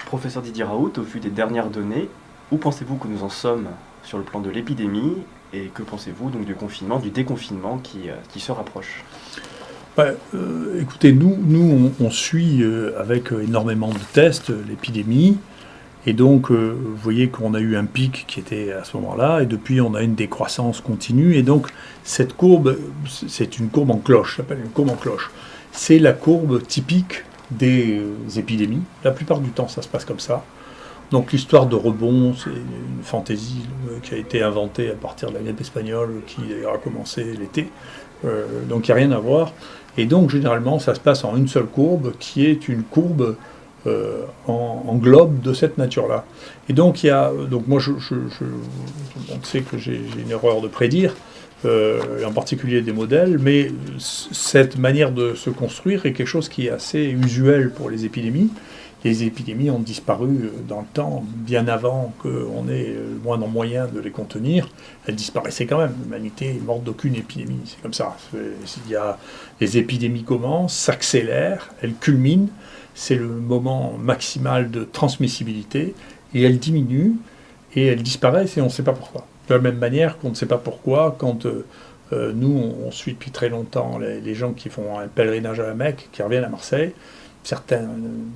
Professeur Didier Raoult, au vu des dernières données, où pensez-vous que nous en sommes sur le plan de l'épidémie et que pensez-vous donc du confinement, du déconfinement qui se rapproche? Écoutez, on suit avec énormément de tests l'épidémie. Et donc, vous voyez qu'on a eu un pic qui était à ce moment-là, et depuis, on a une décroissance continue. Et donc, cette courbe, c'est une courbe en cloche, ça s'appelle une courbe en cloche. C'est la courbe typique des épidémies. La plupart du temps, ça se passe comme ça. Donc, l'histoire de rebond, c'est une fantaisie qui a été inventée à partir de la grippe espagnole, qui d'ailleurs a commencé l'été. Donc, il n'y a rien à voir. Et donc, généralement, ça se passe en une seule courbe, qui est une courbe en globe de cette nature-là. Et donc, moi, on sait que j'ai une erreur de prédire, et en particulier des modèles, mais cette manière de se construire est quelque chose qui est assez usuel pour les épidémies. Les épidémies ont disparu dans le temps, bien avant qu'on ait le moindre moyen de les contenir. Elles disparaissaient quand même. L'humanité est morte d'aucune épidémie. C'est comme ça. Les épidémies commencent, s'accélèrent, elles culminent. C'est le moment maximal de transmissibilité. Et elles diminuent et elles disparaissent et on ne sait pas pourquoi. De la même manière qu'on ne sait pas pourquoi quand nous, on suit depuis très longtemps les gens qui font un pèlerinage à la Mecque, qui reviennent à Marseille. Certains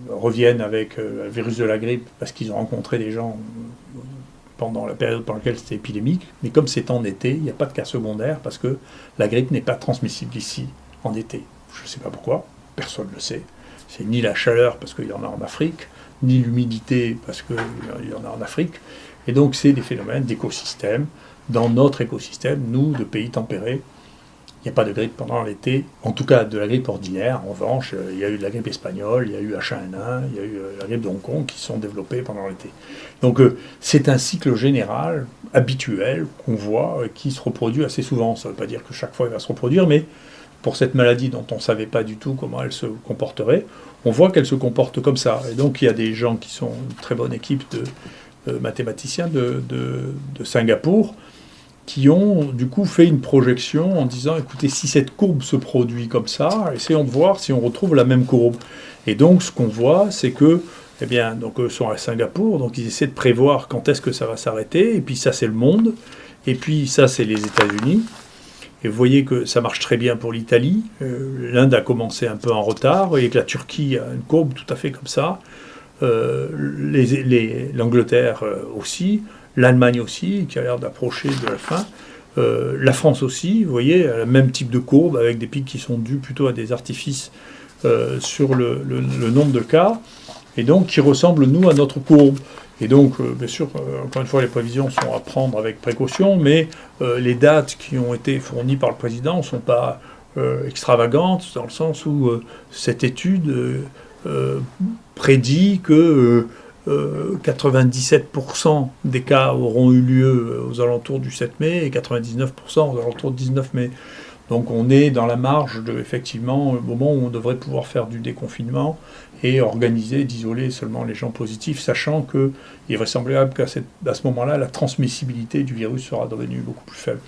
reviennent avec le virus de la grippe parce qu'ils ont rencontré des gens pendant la période pendant laquelle c'était épidémique. Mais comme c'est en été, il n'y a pas de cas secondaires parce que la grippe n'est pas transmissible ici en été. Je ne sais pas pourquoi, personne ne le sait. C'est ni la chaleur parce qu'il y en a en Afrique, ni l'humidité parce qu'il y en a en Afrique. Et donc c'est des phénomènes d'écosystème. Dans notre écosystème, nous, de pays tempérés, il n'y a pas de grippe pendant l'été, en tout cas de la grippe ordinaire. En revanche, il y a eu de la grippe espagnole, il y a eu H1N1, il y a eu la grippe de Hong Kong qui sont développées pendant l'été. Donc c'est un cycle général, habituel, qu'on voit, qui se reproduit assez souvent. Ça ne veut pas dire que chaque fois il va se reproduire, mais pour cette maladie dont on ne savait pas du tout comment elle se comporterait, on voit qu'elle se comporte comme ça. Et donc il y a des gens qui sont une très bonne équipe de mathématiciens de Singapour, qui ont du coup fait une projection en disant écoutez, si cette courbe se produit comme ça, essayons de voir si on retrouve la même courbe. Et donc ce qu'on voit, c'est que eh bien, donc eux sont à Singapour, donc ils essaient de prévoir quand est-ce que ça va s'arrêter, et puis ça c'est le monde, et puis ça c'est les États-Unis. Et vous voyez que ça marche très bien pour l'Italie. L'Inde a commencé un peu en retard, vous voyez que la Turquie a une courbe tout à fait comme ça, l'Angleterre aussi, l'Allemagne aussi, qui a l'air d'approcher de la fin. La France aussi, vous voyez, a le même type de courbe, avec des pics qui sont dus plutôt à des artifices sur le nombre de cas, et donc qui ressemblent, nous, à notre courbe. Et donc, bien sûr, encore une fois, les prévisions sont à prendre avec précaution, mais les dates qui ont été fournies par le président ne sont pas extravagantes, dans le sens où cette étude prédit que 97% des cas auront eu lieu aux alentours du 7 mai et 99% aux alentours du 19 mai. Donc on est dans la marge de, effectivement, le moment où on devrait pouvoir faire du déconfinement et organiser, d'isoler seulement les gens positifs, sachant qu'il est vraisemblable qu'à ce moment-là, la transmissibilité du virus sera devenue beaucoup plus faible.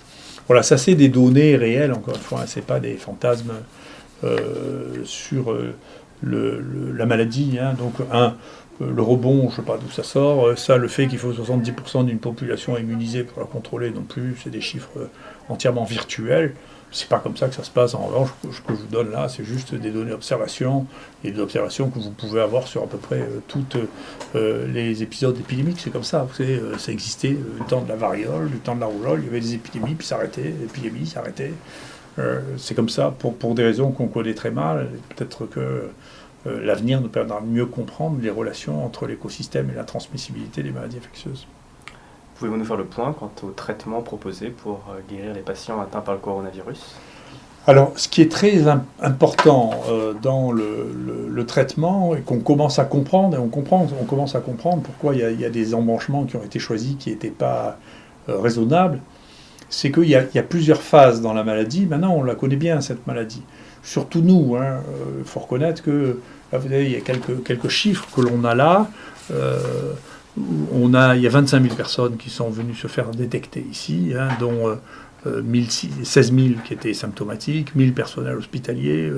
Voilà, ça c'est des données réelles, encore une fois, hein, c'est pas des fantasmes sur la maladie. Hein. Donc le rebond, je ne sais pas d'où ça sort. Ça, le fait qu'il faut 70% d'une population immunisée pour la contrôler non plus, c'est des chiffres entièrement virtuels. C'est pas comme ça que ça se passe. En revanche, ce que je vous donne là, c'est juste des données d'observation et des observations que vous pouvez avoir sur à peu près toutes les épisodes épidémiques. C'est comme ça. Vous savez, ça existait le temps de la variole, le temps de la rougeole. Il y avait des épidémies, puis ça arrêtait. L'épidémie s'arrêtait. C'est comme ça pour des raisons qu'on connaît très mal. Peut-être que l'avenir nous permettra de mieux comprendre les relations entre l'écosystème et la transmissibilité des maladies infectieuses. Pouvez-vous nous faire le point quant au traitement proposé pour guérir les patients atteints par le coronavirus? Alors, ce qui est très important dans le traitement, et qu'on commence à comprendre, et on commence à comprendre pourquoi il y a des embranchements qui ont été choisis qui n'étaient pas raisonnables, c'est qu'il y a plusieurs phases dans la maladie. Maintenant, on la connaît bien, cette maladie. Surtout nous, il faut reconnaître que, là, vous savez, il y a quelques chiffres que l'on a là. Il y a 25 000 personnes qui sont venues se faire détecter ici, dont 16 000 qui étaient symptomatiques, 1000 personnels hospitaliers.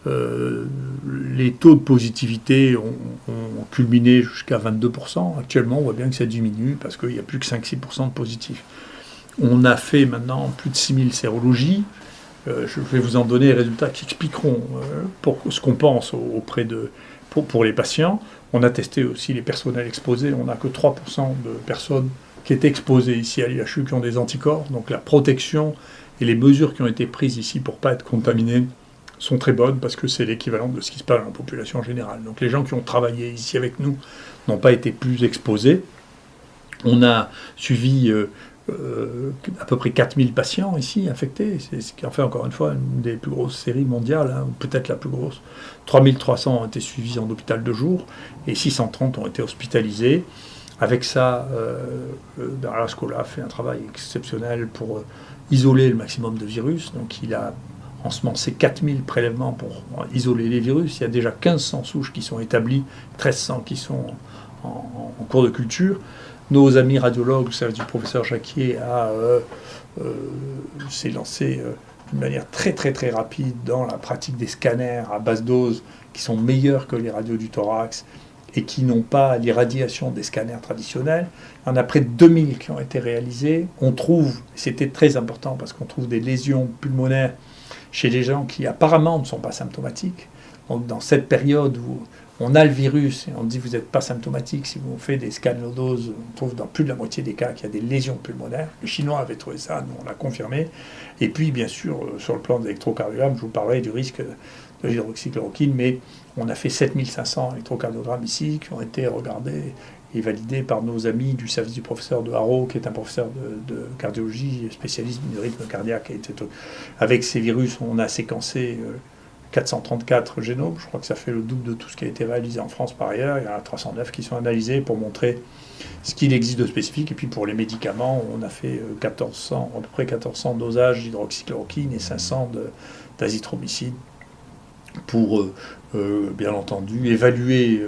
Les taux de positivité ont culminé jusqu'à 22%. Actuellement, on voit bien que ça diminue parce qu'il n'y a plus que 5-6% de positifs. On a fait maintenant plus de 6000 sérologies. Je vais vous en donner les résultats qui expliqueront pour ce qu'on pense pour les patients. On a testé aussi les personnels exposés. On n'a que 3% de personnes qui étaient exposées ici à l'IHU qui ont des anticorps. Donc la protection et les mesures qui ont été prises ici pour ne pas être contaminés sont très bonnes parce que c'est l'équivalent de ce qui se passe dans la population générale. Donc les gens qui ont travaillé ici avec nous n'ont pas été plus exposés. On a suivi à peu près 4000 patients ici infectés. C'est ce qui en fait encore une fois une des plus grosses séries mondiales, hein, peut-être la plus grosse. 3300 ont été suivis en hôpital de jour et 630 ont été hospitalisés. Avec ça, Bernard Scola a fait un travail exceptionnel pour isoler le maximum de virus. Donc il a ensemencé 4000 prélèvements pour isoler les virus. Il y a déjà 1500 souches qui sont établies, 1300 qui sont en cours de culture. Nos amis radiologues, le service du professeur Jacquier, s'est lancé d'une manière très très très rapide dans la pratique des scanners à basse dose qui sont meilleurs que les radios du thorax et qui n'ont pas l'irradiation des scanners traditionnels. Il y en a près de 2000 qui ont été réalisés. On trouve, c'était très important parce qu'on trouve des lésions pulmonaires chez les gens qui apparemment ne sont pas symptomatiques. Donc dans cette période où on a le virus et on dit vous n'êtes pas symptomatique, si vous faites des scans low dose, on trouve dans plus de la moitié des cas qu'il y a des lésions pulmonaires. Les Chinois avaient trouvé ça, nous on l'a confirmé. Et puis bien sûr, sur le plan de l'électrocardiogramme, je vous parlerai du risque de l'hydroxychloroquine, mais on a fait 7500 électrocardiogrammes ici qui ont été regardés et validés par nos amis du service du professeur de Haro, qui est un professeur de cardiologie, spécialiste du rythme cardiaque. Avec ces virus, on a séquencé 434 génomes, je crois que ça fait le double de tout ce qui a été réalisé en France par ailleurs. Il y en a 309 qui sont analysés pour montrer ce qu'il existe de spécifique. Et puis pour les médicaments, on a fait à peu près 1400 dosages d'hydroxychloroquine et 500 d'azithromycine pour, bien entendu, évaluer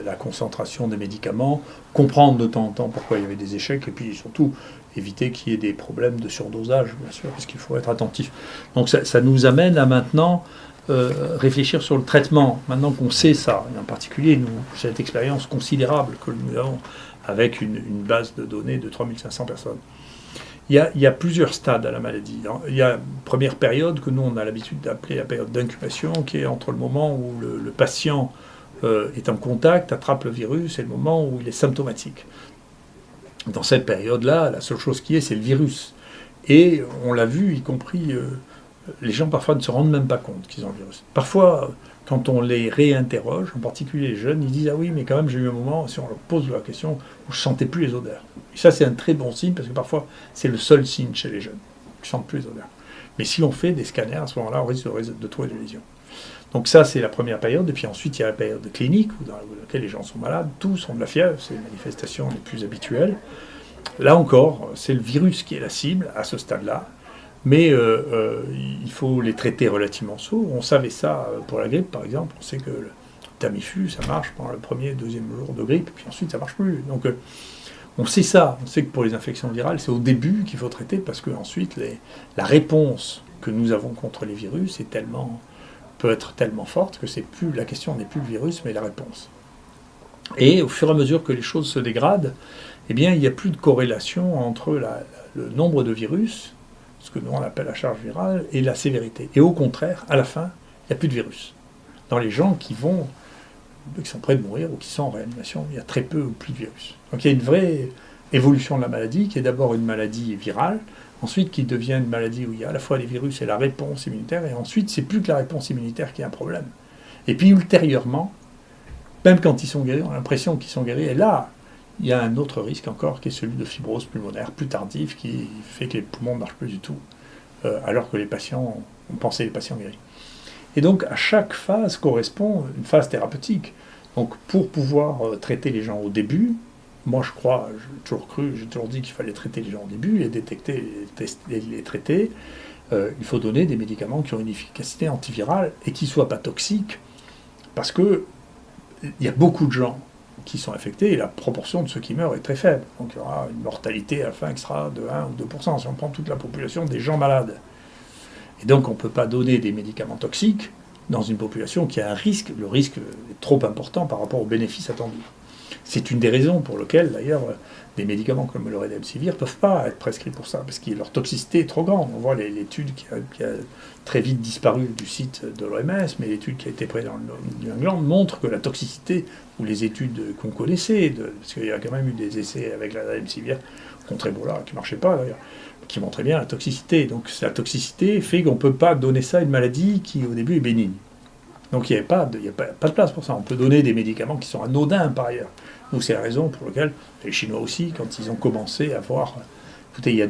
la concentration des médicaments, comprendre de temps en temps pourquoi il y avait des échecs, et puis surtout éviter qu'il y ait des problèmes de surdosage, bien sûr, parce qu'il faut être attentif. Donc ça nous amène à maintenant réfléchir sur le traitement. Maintenant qu'on sait ça, et en particulier nous, cette expérience considérable que nous avons avec une base de données de 3500 personnes. Il y a plusieurs stades à la maladie. Il y a une première période que nous, on a l'habitude d'appeler la période d'incubation, qui est entre le moment où le patient est en contact, attrape le virus, et le moment où il est symptomatique. Dans cette période-là, la seule chose qui est, c'est le virus. Et on l'a vu, y compris, les gens parfois ne se rendent même pas compte qu'ils ont le virus. Parfois, quand on les réinterroge, en particulier les jeunes, ils disent « Ah oui, mais quand même, j'ai eu un moment, si on leur pose la question, où je ne sentais plus les odeurs. » Et ça, c'est un très bon signe, parce que parfois, c'est le seul signe chez les jeunes, qu'ils ne sentent plus les odeurs. Mais si on fait des scanners, à ce moment-là, on risque de trouver des lésions. Donc ça, c'est la première période. Et puis ensuite, il y a la période clinique, dans laquelle les gens sont malades, tous ont de la fièvre, c'est les manifestations les plus habituelles. Là encore, c'est le virus qui est la cible, à ce stade-là. Mais il faut les traiter relativement tôt. On savait ça pour la grippe, par exemple. On sait que le Tamiflu, ça marche pendant le premier et deuxième jour de grippe, puis ensuite, ça ne marche plus. Donc, on sait ça. On sait que pour les infections virales, c'est au début qu'il faut traiter, parce qu'ensuite, la réponse que nous avons contre les virus peut être tellement forte que la question n'est plus le virus, mais la réponse. Et au fur et à mesure que les choses se dégradent, eh bien, il n'y a plus de corrélation entre le nombre de virus, ce que nous on appelle la charge virale, et la sévérité. Et au contraire, à la fin, il n'y a plus de virus. Dans les gens qui sont près de mourir ou qui sont en réanimation, il y a très peu ou plus de virus. Donc il y a une vraie évolution de la maladie, qui est d'abord une maladie virale, ensuite qui devient une maladie où il y a à la fois les virus et la réponse immunitaire, et ensuite c'est plus que la réponse immunitaire qui est un problème. Et puis ultérieurement, même quand ils sont guéris, on a l'impression qu'ils sont guéris, et là, il y a un autre risque encore, qui est celui de fibrose pulmonaire plus tardive, qui fait que les poumons ne marchent plus du tout, alors que on pensait les patients guéris. Et donc, à chaque phase correspond une phase thérapeutique. Donc, pour pouvoir traiter les gens au début, moi je crois, j'ai toujours dit qu'il fallait traiter les gens au début, les détecter, les traiter. Il faut donner des médicaments qui ont une efficacité antivirale et qui ne soient pas toxiques, parce que il y a beaucoup de gens qui sont infectés, et la proportion de ceux qui meurent est très faible. Donc il y aura une mortalité à la fin qui sera de 1 ou 2%, si on prend toute la population des gens malades. Et donc on ne peut pas donner des médicaments toxiques dans une population qui a un risque. Le risque est trop important par rapport aux bénéfices attendus. C'est une des raisons pour lesquelles, d'ailleurs, des médicaments comme le Redemsivir ne peuvent pas être prescrits pour ça, parce que leur toxicité est trop grande. On voit l'étude qui a très vite disparu du site de l'OMS, mais l'étude qui a été prise dans le New England montre que la toxicité, ou les études qu'on connaissait, parce qu'il y a quand même eu des essais avec la Redemsivir contre Ebola, qui ne marchaient pas d'ailleurs, qui montraient bien la toxicité. Donc la toxicité fait qu'on ne peut pas donner ça à une maladie qui au début est bénigne. Donc il n'y a pas de place pour ça. On peut donner des médicaments qui sont anodins par ailleurs. Donc c'est la raison pour laquelle les Chinois aussi, quand ils ont commencé à voir... Écoutez, il y a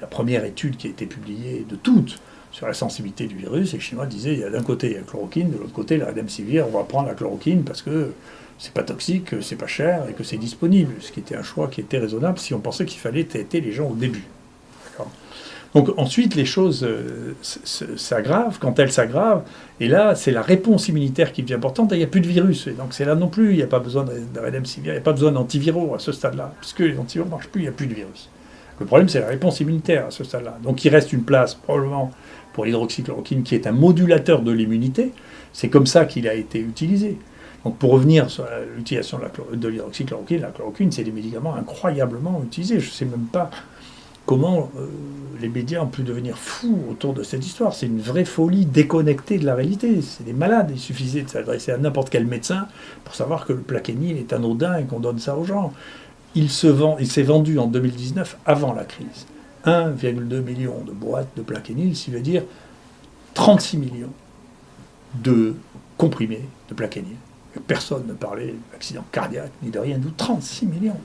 la première étude qui a été publiée de toutes sur la sensibilité du virus, et les Chinois disaient, il y a d'un côté il y a la chloroquine, de l'autre côté la Redemsivir, on va prendre la chloroquine parce que c'est pas toxique, c'est pas cher et que c'est disponible. Ce qui était un choix qui était raisonnable si on pensait qu'il fallait traiter les gens au début. D'accord ? Donc ensuite, les choses s'aggravent. Quand elles s'aggravent, et là, c'est la réponse immunitaire qui devient importante. Il n'y a plus de virus. Et donc c'est là non plus, il n'y a pas besoin de Redemsivir, il n'y a pas besoin d'antiviraux à ce stade-là, puisque les antiviraux ne marchent plus, il n'y a plus de virus. Le problème, c'est la réponse immunitaire à ce stade-là. Donc il reste une place, probablement, pour l'hydroxychloroquine, qui est un modulateur de l'immunité. C'est comme ça qu'il a été utilisé. Donc pour revenir sur l'utilisation de l'hydroxychloroquine, la chloroquine, c'est des médicaments incroyablement utilisés. Je ne sais même pas comment les médias ont pu devenir fous autour de cette histoire. C'est une vraie folie déconnectée de la réalité. C'est des malades. Il suffisait de s'adresser à n'importe quel médecin pour savoir que le Plaquenil est anodin et qu'on donne ça aux gens. Il s'est vendu en 2019, avant la crise, 1,2 million de boîtes de Plaquenil, ce qui veut dire 36 millions de comprimés de Plaquenil. Personne ne parlait d'accident cardiaque ni de rien, d'où 36 millions.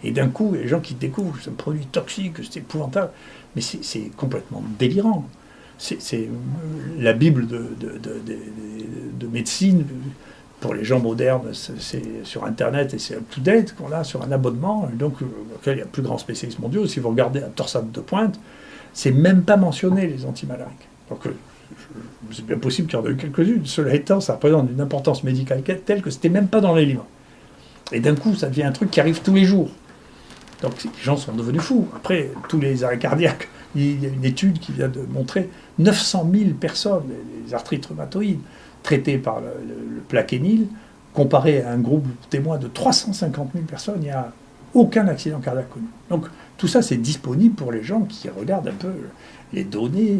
Et d'un coup, il y a des gens qui découvrent que c'est un produit toxique, que c'est épouvantable. Mais c'est complètement délirant. C'est la Bible de médecine. Pour les gens modernes, c'est sur Internet et c'est up-to-date qu'on a sur un abonnement, donc auquel il y a plus grands spécialistes mondiaux. Si vous regardez un torsade de pointe, c'est même pas mentionné les antimalariques. Donc c'est bien possible qu'il y en ait eu quelques-unes. Cela étant, ça représente une importance médicale telle que c'était même pas dans les livres. Et d'un coup, ça devient un truc qui arrive tous les jours. Donc les gens sont devenus fous. Après, tous les arrêts cardiaques, il y a une étude qui vient de montrer 900 000 personnes, les arthrites rhumatoïdes, traitées par le Plaquenil, comparé à un groupe témoin de 350 000 personnes, il n'y a aucun accident cardiaque connu. Donc tout ça, c'est disponible pour les gens qui regardent un peu les données,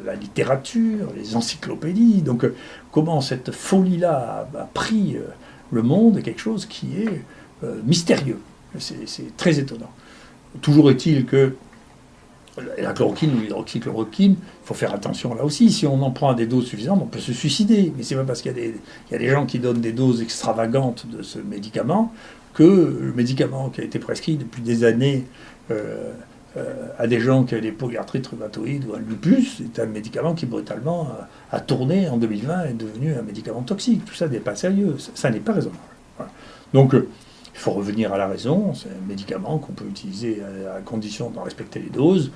la littérature, les encyclopédies. Donc comment cette folie-là a pris le monde est quelque chose qui est mystérieux. C'est très étonnant. Toujours est-il que la chloroquine ou l'hydroxychloroquine, il faut faire attention là aussi. Si on en prend à des doses suffisantes, on peut se suicider. Mais c'est pas parce qu'il y a des gens qui donnent des doses extravagantes de ce médicament que le médicament qui a été prescrit depuis des années à des gens qui avaient des polyarthrites rhumatoïdes ou un lupus, c'est un médicament qui brutalement a tourné en 2020 et est devenu un médicament toxique. Tout ça n'est pas sérieux. Ça n'est pas raisonnable. Voilà. Donc, il faut revenir à la raison, c'est un médicament qu'on peut utiliser à condition d'en respecter les doses.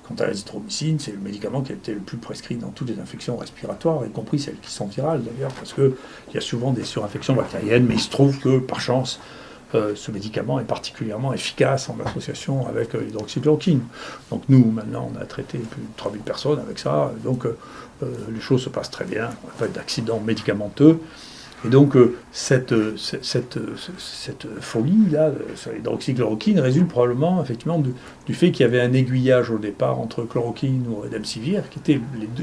Quant à l'azithromycine, c'est le médicament qui a été le plus prescrit dans toutes les infections respiratoires, y compris celles qui sont virales d'ailleurs, parce qu'il y a souvent des surinfections bactériennes, mais il se trouve que, par chance, ce médicament est particulièrement efficace en association avec l'hydroxychloroquine. Donc nous, maintenant, on a traité plus de 3000 personnes avec ça, donc les choses se passent très bien, on n'a pas d'accident médicamenteux. Et donc, cette folie-là sur l'hydroxychloroquine résulte probablement effectivement du fait qu'il y avait un aiguillage au départ entre chloroquine ou Redemsivir, qui étaient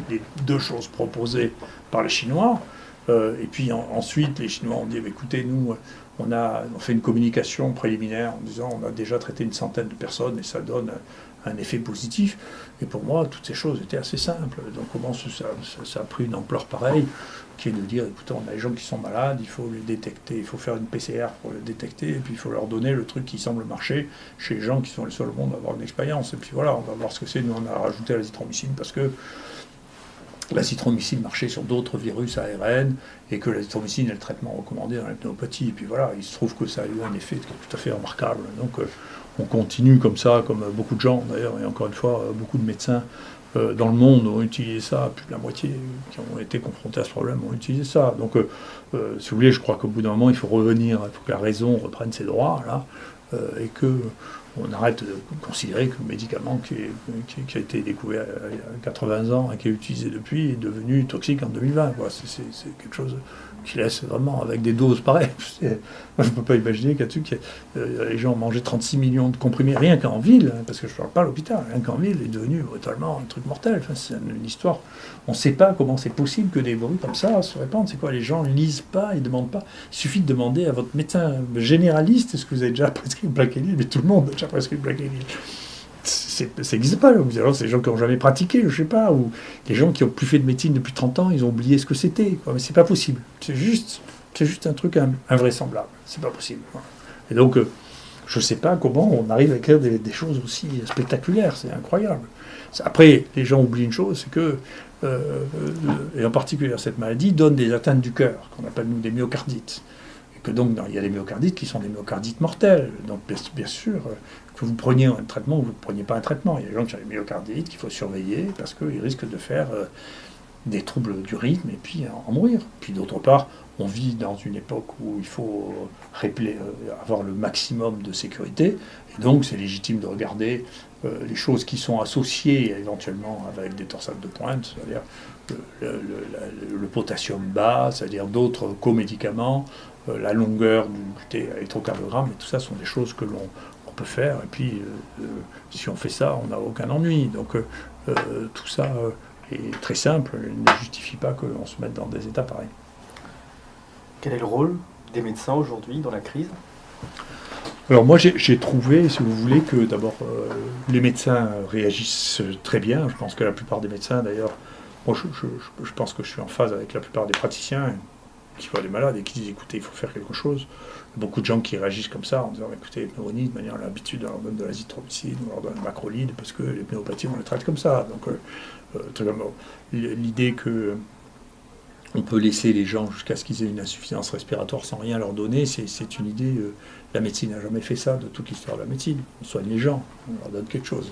les deux choses proposées par les Chinois. Et puis ensuite, les Chinois ont dit écoutez, nous, on fait une communication préliminaire en disant on a déjà traité une centaine de personnes et ça donne un effet positif. Et pour moi, toutes ces choses étaient assez simples. Donc, comment ça a pris une ampleur pareille, qui est de dire, écoutez, on a des gens qui sont malades, il faut les détecter, il faut faire une PCR pour les détecter, et puis il faut leur donner le truc qui semble marcher chez les gens qui sont les seuls au monde à avoir une expérience. Et puis voilà, on va voir ce que c'est. Nous, on a rajouté l'azithromycine parce que l'azithromycine marchait sur d'autres virus ARN, et que l'azithromycine est le traitement recommandé dans la pneumopathie. Et puis voilà, il se trouve que ça a eu un effet tout à fait remarquable. Donc, on continue comme ça, comme beaucoup de gens d'ailleurs, et encore une fois, beaucoup de médecins dans le monde ont utilisé ça, plus de la moitié qui ont été confrontés à ce problème ont utilisé ça. Donc, si vous voulez, je crois qu'au bout d'un moment, il faut revenir, il faut que la raison reprenne ses droits, là, et que on arrête de considérer que le médicament qui a été découvert il y a 80 ans et qui est utilisé depuis est devenu toxique en 2020. Quoi. C'est quelque chose qui laisse vraiment avec des doses pareilles. Moi, je ne peux pas imaginer qu'à dessus les gens ont mangé 36 millions de comprimés rien qu'en ville, hein, parce que je ne parle pas à l'hôpital, rien qu'en ville est devenu brutalement un truc mortel. Enfin, c'est une histoire. On ne sait pas comment c'est possible que des bruits comme ça se répandent. C'est quoi? Les gens ne lisent pas, ils ne demandent pas. Il suffit de demander à votre médecin généraliste est-ce que vous avez déjà prescrit le Plaquenil, mais tout le monde a déjà prescrit le Plaquenil. Ça n'existe pas. Alors, c'est des gens qui n'ont jamais pratiqué, je ne sais pas, ou des gens qui n'ont plus fait de médecine depuis 30 ans, ils ont oublié ce que c'était. Quoi. Mais c'est pas possible. C'est juste un truc invraisemblable. C'est pas possible. Quoi. Et donc, je ne sais pas comment on arrive à écrire des choses aussi spectaculaires. C'est incroyable. Après, les gens oublient une chose, c'est que, et en particulier cette maladie, donne des atteintes du cœur, qu'on appelle nous des myocardites. Et que donc, il y a des myocardites qui sont des myocardites mortels. Donc, bien sûr, que vous preniez un traitement ou vous ne preniez pas un traitement. Il y a des gens qui ont des myocardites qu'il faut surveiller parce qu'ils risquent de faire des troubles du rythme et puis en mourir. Puis d'autre part, on vit dans une époque où il faut avoir le maximum de sécurité. Et donc, c'est légitime de regarder les choses qui sont associées éventuellement avec des torsades de pointe, c'est-à-dire le potassium bas, c'est-à-dire d'autres comédicaments, la longueur du électrocardiogramme, et tout ça sont des choses que l'on peut faire. Et puis, si on fait ça, on n'a aucun ennui. Donc, tout ça est très simple, il ne justifie pas qu'on se mette dans des états pareils. Quel est le rôle des médecins aujourd'hui dans la crise? Alors moi j'ai trouvé, si vous voulez, que d'abord les médecins réagissent très bien. Je pense que la plupart des médecins, d'ailleurs, moi je pense que je suis en phase avec la plupart des praticiens qui voient des malades et qui disent écoutez, il faut faire quelque chose. Il y a beaucoup de gens qui réagissent comme ça en disant écoutez, les pneumonies, de manière, on a l'habitude, on leur donne de l'azithromycine, on leur donne le macrolide parce que les pnéumopathies, on les traite comme ça. Donc l'idée que on peut laisser les gens jusqu'à ce qu'ils aient une insuffisance respiratoire sans rien leur donner, c'est une idée. La médecine n'a jamais fait ça de toute l'histoire de la médecine. On soigne les gens, on leur donne quelque chose.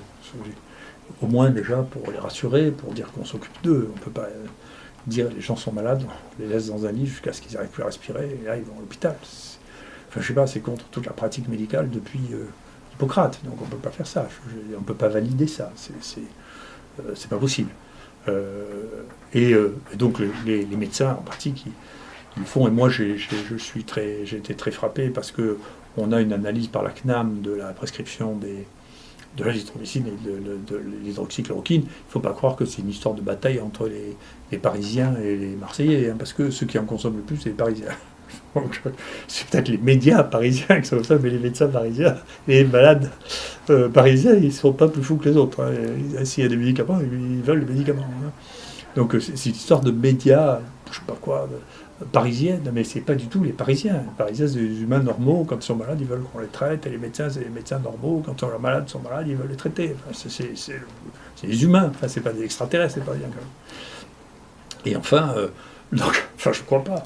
Au moins déjà pour les rassurer, pour dire qu'on s'occupe d'eux. On ne peut pas dire les gens sont malades, on les laisse dans un lit jusqu'à ce qu'ils n'arrivent plus à respirer, et là ils vont à l'hôpital. Enfin je sais pas, c'est contre toute la pratique médicale depuis Hippocrate, donc on ne peut pas faire ça. On ne peut pas valider ça. C'est pas possible. Et donc les médecins en partie qui le font, et moi j'ai été très frappé parce que on a une analyse par la CNAM de la prescription de l'azithromycine et de l'hydroxychloroquine. Il ne faut pas croire que c'est une histoire de bataille entre les Parisiens et les Marseillais, hein, parce que ceux qui en consomment le plus, c'est les Parisiens. Donc, c'est peut-être les médias parisiens qui sont comme ça, mais les médecins parisiens, les malades parisiens, ils ne sont pas plus fous que les autres. Hein. S'il y a des médicaments, ils veulent les médicaments. Hein. Donc c'est une histoire de médias, je ne sais pas quoi, parisienne, mais c'est pas du tout les Parisiens. Les Parisiens, c'est des humains normaux, quand ils sont malades, ils veulent qu'on les traite, et les médecins, c'est les médecins normaux, quand leurs malades sont malades, ils veulent les traiter. Enfin, c'est des humains, enfin, c'est pas des extraterrestres, les Parisiens, quand même. Et enfin, je ne crois pas.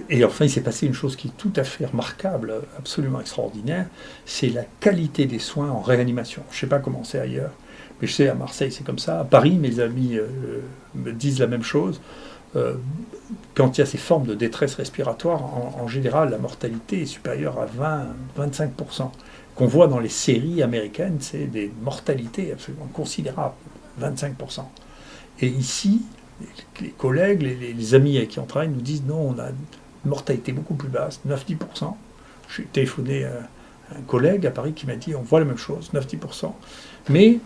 Et enfin, il s'est passé une chose qui est tout à fait remarquable, absolument extraordinaire, c'est la qualité des soins en réanimation. Je ne sais pas comment c'est ailleurs, mais je sais à Marseille c'est comme ça. À Paris, mes amis me disent la même chose. Quand il y a ces formes de détresse respiratoire, en général, la mortalité est supérieure à 20-25%. Qu'on voit dans les séries américaines, c'est des mortalités absolument considérables, 25%. Et ici, les collègues, les amis avec qui on travaille nous disent non, on a une mortalité beaucoup plus basse, 9-10%. J'ai téléphoné à un collègue à Paris qui m'a dit on voit la même chose, 9-10%. Mais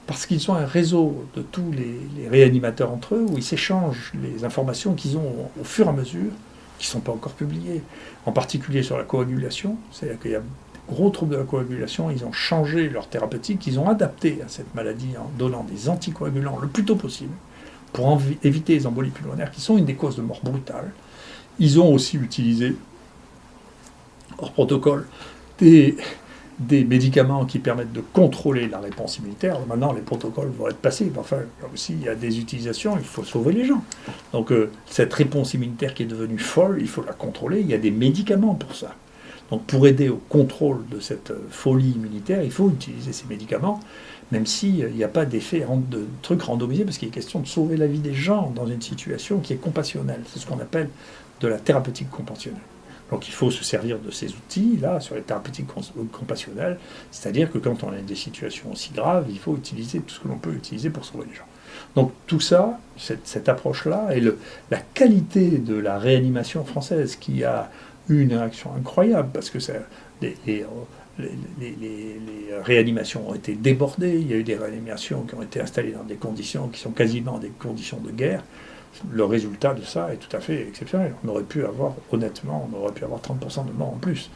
parce qu'ils ont un réseau de tous les réanimateurs entre eux, où ils s'échangent les informations qu'ils ont au fur et à mesure, qui ne sont pas encore publiées, en particulier sur la coagulation, c'est-à-dire qu'il y a gros troubles de la coagulation, ils ont changé leur thérapeutique, ils ont adapté à cette maladie en donnant des anticoagulants le plus tôt possible, pour éviter les embolies pulmonaires, qui sont une des causes de mort brutale. Ils ont aussi utilisé, hors protocole, des médicaments qui permettent de contrôler la réponse immunitaire. Maintenant, les protocoles vont être passés. Enfin, là aussi, il y a des utilisations, il faut sauver les gens. Donc, cette réponse immunitaire qui est devenue folle, il faut la contrôler. Il y a des médicaments pour ça. Donc, pour aider au contrôle de cette folie immunitaire, il faut utiliser ces médicaments. même s'il n'y a pas d'effet de truc randomisé, parce qu'il est question de sauver la vie des gens dans une situation qui est compassionnelle. C'est ce qu'on appelle de la thérapeutique compassionnelle. Donc il faut se servir de ces outils-là sur les thérapeutiques compassionnelles, c'est-à-dire que quand on a des situations aussi graves, il faut utiliser tout ce que l'on peut utiliser pour sauver les gens. Donc tout ça, cette approche-là, et la qualité de la réanimation française qui a eu une réaction incroyable, parce que les réanimations ont été débordées, il y a eu des réanimations qui ont été installées dans des conditions qui sont quasiment des conditions de guerre. Le résultat de ça est tout à fait exceptionnel. On aurait pu avoir, honnêtement, 30% de morts en plus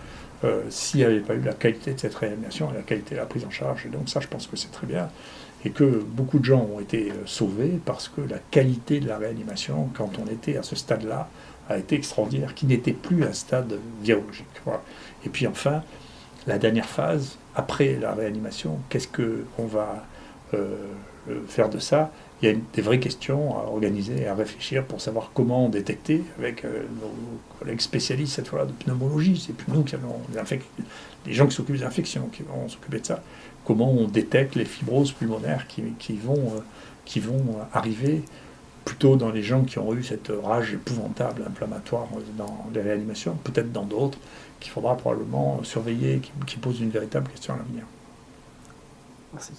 s'il n'y avait pas eu la qualité de cette réanimation et la qualité de la prise en charge. Et donc ça, je pense que c'est très bien. Et que beaucoup de gens ont été sauvés parce que la qualité de la réanimation, quand on était à ce stade-là, a été extraordinaire, qui n'était plus un stade virologique. Voilà. Et puis enfin, la dernière phase, après la réanimation, qu'est-ce qu'on va faire de ça? Il y a des vraies questions à organiser et à réfléchir pour savoir comment détecter avec nos collègues spécialistes, cette fois-là, de pneumologie. C'est plus nous qui avons les gens qui s'occupent des infections qui vont s'occuper de ça. Comment on détecte les fibroses pulmonaires qui vont arriver plutôt dans les gens qui ont eu cette rage épouvantable inflammatoire dans les réanimations, peut-être dans d'autres, qu'il faudra probablement surveiller, qui posent une véritable question à l'avenir. Merci.